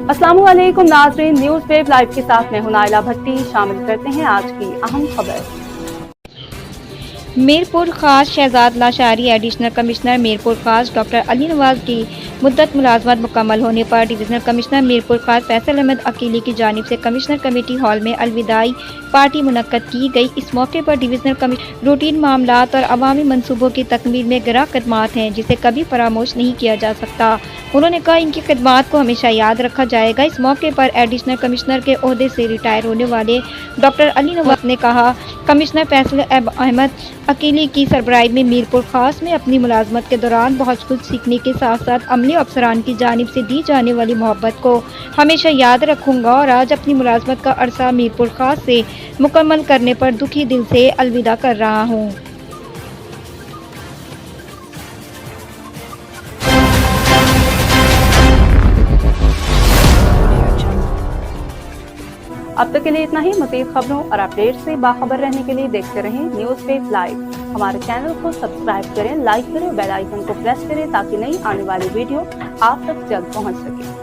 अस्सलामु अलैकुम नाज़रीन, न्यूज़ वेब लाइव के साथ मैं हूं नाइला भट्टी। शामिल करते हैं आज की अहम खबर। मीरपुर खास शहजाद लाशारी एडिशनल कमिश्नर मीरपुर खास डॉक्टर अली नवाज की मुद्दत मुलाजमत मुकम्मल होने पर डिवीजनल कमिश्नर मीरपुर खास फैसल अहमद अकीली की जानिब से कमिश्नर कमेटी हॉल में अलविदाई पार्टी मुनक्कद की गई। इस मौके पर डिवीजनल कमिश्नर रूटीन मामलात और अवामी मनसूबों की तकमील में गिरा खदमात हैं जिसे कभी फरामोश नहीं किया जा सकता। उन्होंने कहा इनकी खदमात को हमेशा याद रखा जाएगा। इस मौके पर एडिशनल कमिश्नर के ओहदे से रिटायर होने वाले डॉक्टर अली नवाज ने कहा कमिश्नर फैसल अहमद अकीली की सरबराही में मीरपुर खास में अपनी मुलाजमत के दौरान बहुत कुछ सीखने के साथ साथ अमले अफसरान की जानिब से दी जाने वाली मोहब्बत को हमेशा याद रखूंगा और आज अपनी मुलाजमत का अरसा मीरपुर खास से मुकम्मल करने पर दुखी दिल से अलविदा कर रहा हूँ। अब तक के लिए इतना ही। मज़ीद खबरों और अपडेट से बाखबर रहने के लिए देखते रहें न्यूज़ वेब लाइव। हमारे चैनल को सब्सक्राइब करें, लाइक करें, बेल आइकन को प्रेस करें ताकि नई आने वाली वीडियो आप तक जल्द पहुंच सके।